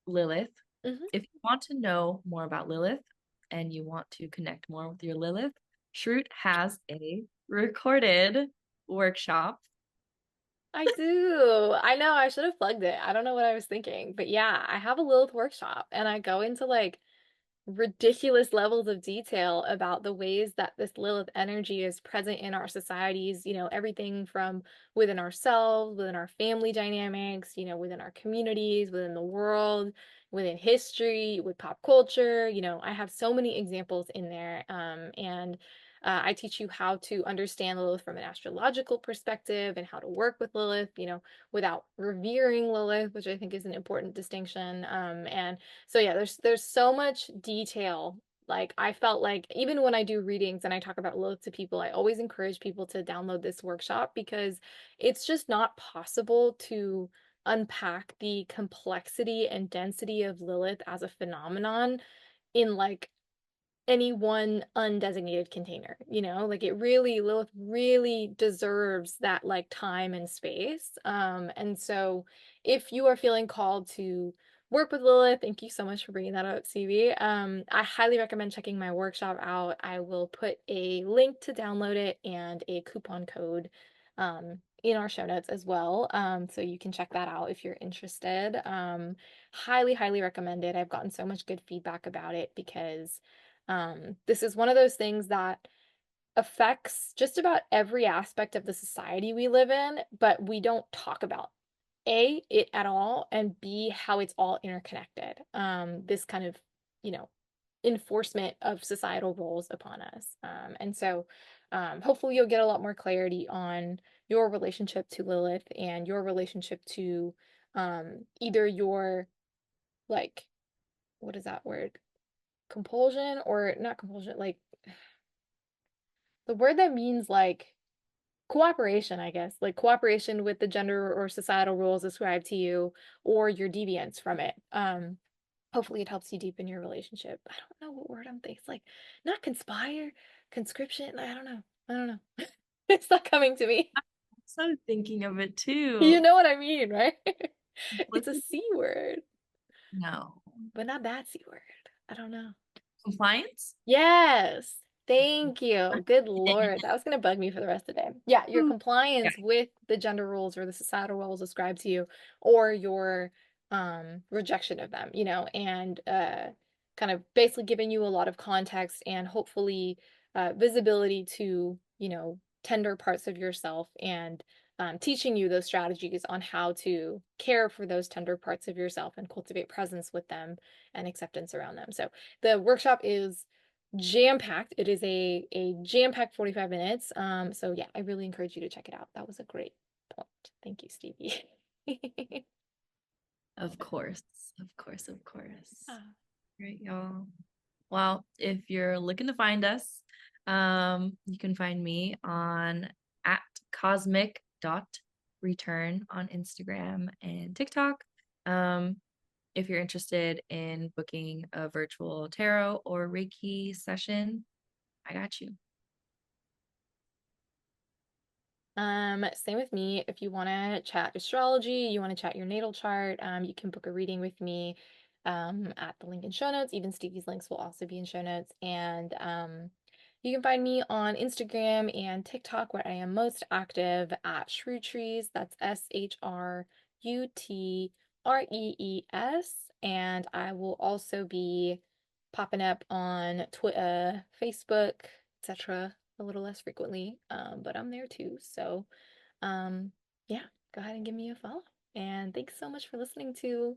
Lilith. Hmm. If you want to know more about Lilith and you want to connect more with your Lilith, Shroot has a recorded workshop. I do. I know I should have plugged it. I don't know what I was thinking, but yeah, I have a Lilith workshop and I go into like ridiculous levels of detail about the ways that this Lilith energy is present in our societies, everything from within ourselves, within our family dynamics, within our communities, within the world, within history, with pop culture. I have so many examples in there. And I teach you how to understand Lilith from an astrological perspective and how to work with Lilith, without revering Lilith, which I think is an important distinction. And so yeah, there's so much detail. Like I felt like even when I do readings and I talk about Lilith to people, I always encourage people to download this workshop because it's just not possible to unpack the complexity and density of Lilith as a phenomenon in like any one undesignated container, like Lilith really deserves that like time and space. And so if you are feeling called to work with Lilith, thank you so much for bringing that up, CV. I highly recommend checking my workshop out. I will put a link to download it and a coupon code in our show notes as well. So you can check that out if you're interested. Highly, highly recommend it. I've gotten so much good feedback about it because this is one of those things that affects just about every aspect of the society we live in, but we don't talk about A, it at all, and B, how it's all interconnected. This kind of you know, enforcement of societal roles upon us. And so hopefully you'll get a lot more clarity on your relationship to Lilith and your relationship to either your, like, what is that word? Compulsion or not compulsion, like the word that means like cooperation, I guess, like cooperation with the gender or societal rules ascribed to you or your deviance from it. Hopefully it helps you deepen your relationship. I don't know what word I'm thinking. It's like not conspire, conscription. I don't know. I don't know. It's not coming to me. So thinking of it You too. know what I mean, right? It's a Complicity? C word, No. but not that C word. I don't know. Compliance? Yes. Thank you. Good Lord. That was going to bug me for the rest of the day. Yeah, your Ooh, yeah. compliance with the gender roles or the societal roles ascribed to you or your rejection of them, and kind of basically giving you a lot of context and hopefully visibility to, tender parts of yourself and teaching you those strategies on how to care for those tender parts of yourself and cultivate presence with them and acceptance around them. So the workshop is jam-packed. It is a jam-packed 45 minutes. So yeah, I really encourage you to check it out. That was a great point. Thank you, Stevie. Of course. Of course. Of course. Ah. Great, y'all. Well, if you're looking to find us, you can find me on at cosmic.return on Instagram and TikTok. Um, if you're interested in booking a virtual tarot or Reiki session, I got you. Same with me. If you want to chat astrology, you want to chat your natal chart, you can book a reading with me at the link in show notes. Even Stevie's links will also be in show notes. And you can find me on Instagram and TikTok, where I am most active at Shrew Trees. That's SHRUTREES. And I will also be popping up on Twitter, Facebook, etc. a little less frequently, but I'm there too. So, yeah, go ahead and give me a follow. And thanks so much for listening to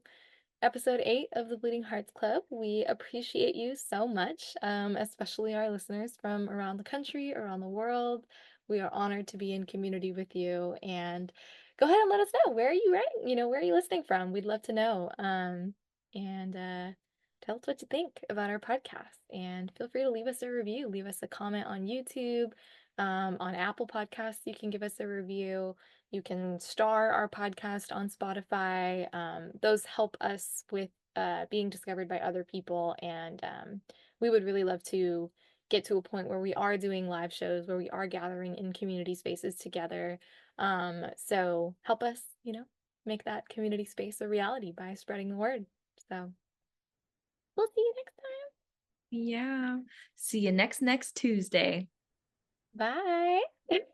episode 8 of the Bleeding Hearts Club. We appreciate you so much, especially our listeners from around the country, around the world. We are honored to be in community with you. And go ahead and let us know, where are you right? Where are you listening from? We'd love to know. And tell us what you think about our podcast. And feel free to leave us a review, leave us a comment on YouTube. On Apple Podcasts, you can give us a review. You can star our podcast on Spotify. Those help us with being discovered by other people. And we would really love to get to a point where we are doing live shows, where we are gathering in community spaces together. So help us, make that community space a reality by spreading the word. So we'll see you next Yeah. See you next Tuesday. time. Bye.